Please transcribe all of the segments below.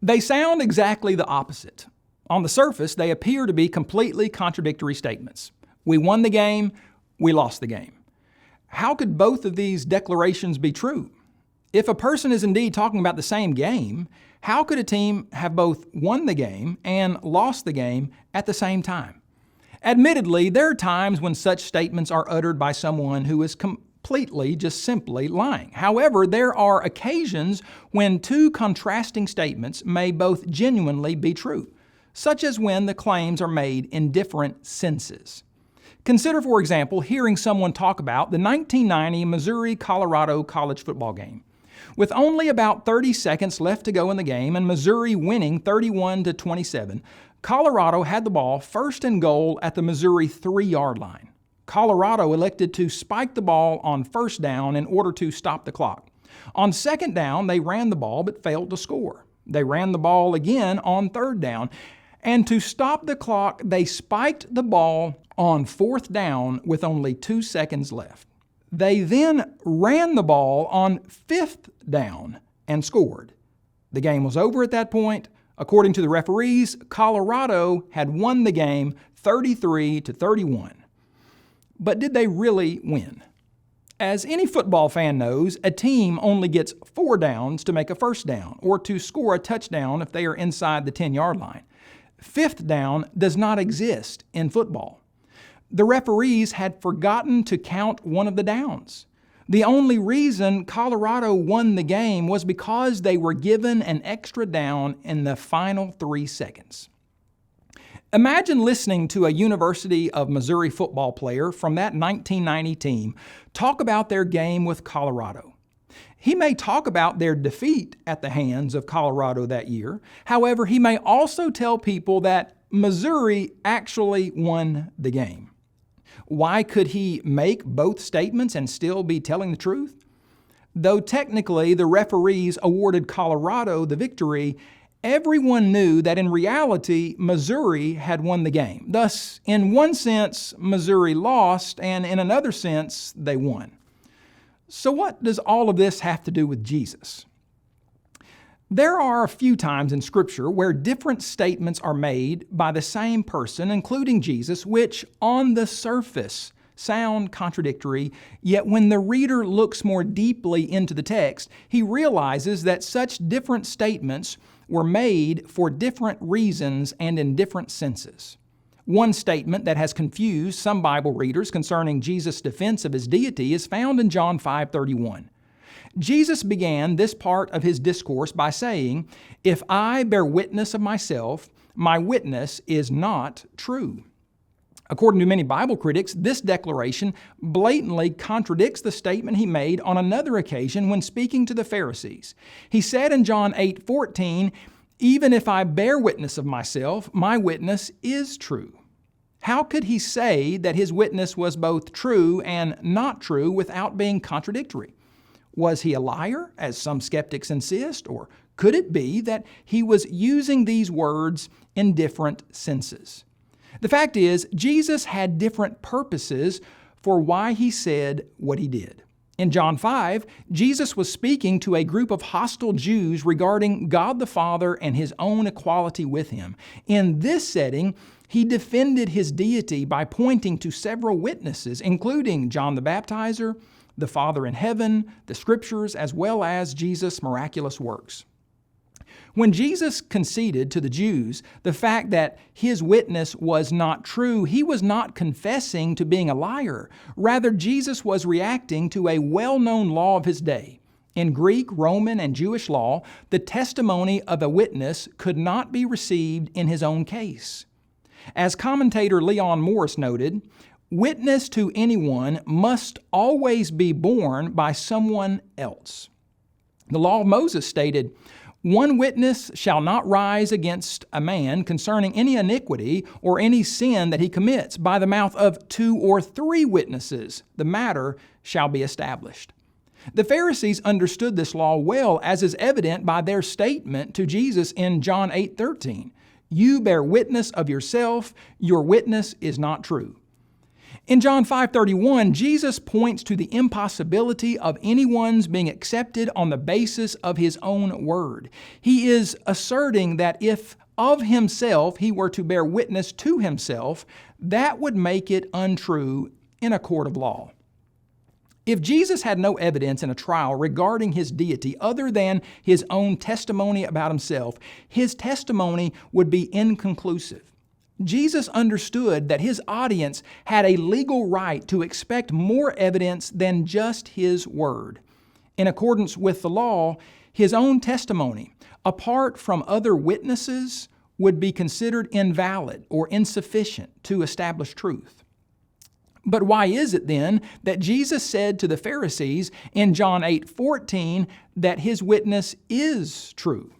They sound exactly the opposite. On the surface, they appear to be completely contradictory statements. We won the game, we lost the game. How could both of these declarations be true? If a person is indeed talking about the same game, how could a team have both won the game and lost the game at the same time? Admittedly, there are times when such statements are uttered by someone who is completely, just simply lying. However, there are occasions when two contrasting statements may both genuinely be true, such as when the claims are made in different senses. Consider, for example, hearing someone talk about the 1990 Missouri-Colorado college football game. With only about 30 seconds left to go in the game and Missouri winning 31-27, Colorado had the ball first and goal at the Missouri 3-yard line. Colorado elected to spike the ball on first down in order to stop the clock. On second down, they ran the ball but failed to score. They ran the ball again on third down. And to stop the clock, they spiked the ball on fourth down with only 2 seconds left. They then ran the ball on fifth down and scored. The game was over at that point. According to the referees, Colorado had won the game 33-31. But did they really win? As any football fan knows, a team only gets 4 downs to make a first down or to score a touchdown if they are inside the 10-yard line. Fifth down does not exist in football. The referees had forgotten to count one of the downs. The only reason Colorado won the game was because they were given an extra down in the final 3 seconds. Imagine listening to a University of Missouri football player from that 1990 team talk about their game with Colorado. He may talk about their defeat at the hands of Colorado that year. However, he may also tell people that Missouri actually won the game. Why could he make both statements and still be telling the truth? Though technically the referees awarded Colorado the victory, everyone knew that in reality, Missouri had won the game. Thus, in one sense, Missouri lost, and in another sense, they won. So what does all of this have to do with Jesus? There are a few times in Scripture where different statements are made by the same person, including Jesus, which on the surface sound contradictory, yet when the reader looks more deeply into the text, he realizes that such different statements were made for different reasons and in different senses. One statement that has confused some Bible readers concerning Jesus' defense of his deity is found in John 5:31. Jesus began this part of his discourse by saying, "If I bear witness of myself, my witness is not true." According to many Bible critics, this declaration blatantly contradicts the statement he made on another occasion when speaking to the Pharisees. He said in John 8:14, "Even if I bear witness of myself, my witness is true." How could he say that his witness was both true and not true without being contradictory? Was he a liar, as some skeptics insist, or could it be that he was using these words in different senses? The fact is, Jesus had different purposes for why he said what he did. In John 5, Jesus was speaking to a group of hostile Jews regarding God the Father and his own equality with him. In this setting, he defended his deity by pointing to several witnesses, including John the Baptizer, the Father in heaven, the Scriptures, as well as Jesus' miraculous works. When Jesus conceded to the Jews the fact that his witness was not true, he was not confessing to being a liar. Rather, Jesus was reacting to a well-known law of his day. In Greek, Roman, and Jewish law, the testimony of a witness could not be received in his own case. As commentator Leon Morris noted, witness to anyone must always be borne by someone else. The law of Moses stated, "One witness shall not rise against a man concerning any iniquity or any sin that he commits. By the mouth of 2 or 3 witnesses, the matter shall be established." The Pharisees understood this law well, as is evident by their statement to Jesus in John 8:13. "You bear witness of yourself, your witness is not true." In John 5:31, Jesus points to the impossibility of anyone's being accepted on the basis of his own word. He is asserting that if of himself he were to bear witness to himself, that would make it untrue in a court of law. If Jesus had no evidence in a trial regarding his deity other than his own testimony about himself, his testimony would be inconclusive. Jesus understood that his audience had a legal right to expect more evidence than just his word. In accordance with the law, his own testimony, apart from other witnesses, would be considered invalid or insufficient to establish truth. But why is it then that Jesus said to the Pharisees in John 8:14 that his witness is true?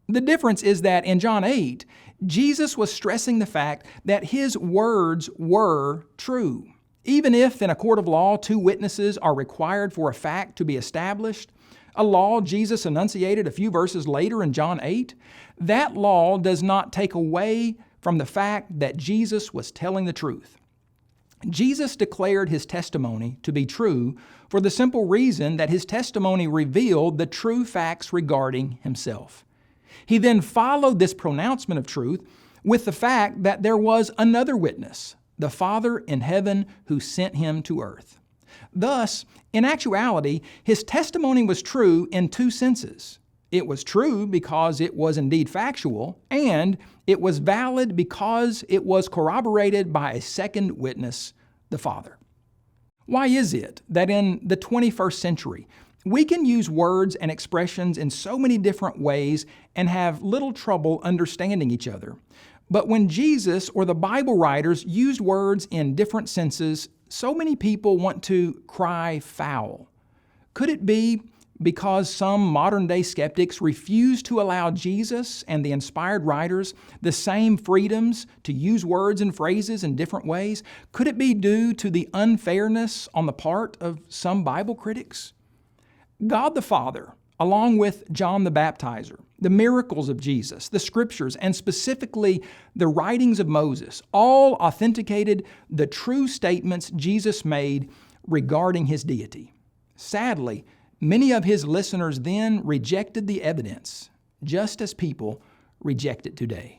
The difference is that in John 8, Jesus was stressing the fact that his words were true. Even if in a court of law 2 witnesses are required for a fact to be established, a law Jesus enunciated a few verses later in John 8, that law does not take away from the fact that Jesus was telling the truth. Jesus declared his testimony to be true for the simple reason that his testimony revealed the true facts regarding himself. He then followed this pronouncement of truth with the fact that there was another witness, the Father in heaven who sent him to earth. Thus, in actuality, his testimony was true in 2 senses. It was true because it was indeed factual, and it was valid because it was corroborated by a second witness, the Father. Why is it that in the 21st century, we can use words and expressions in so many different ways and have little trouble understanding each other? But when Jesus or the Bible writers used words in different senses, so many people want to cry foul. Could it be because some modern-day skeptics refuse to allow Jesus and the inspired writers the same freedoms to use words and phrases in different ways? Could it be due to the unfairness on the part of some Bible critics? God the Father, along with John the Baptizer, the miracles of Jesus, the Scriptures, and specifically the writings of Moses, all authenticated the true statements Jesus made regarding his deity. Sadly, many of his listeners then rejected the evidence, just as people reject it today.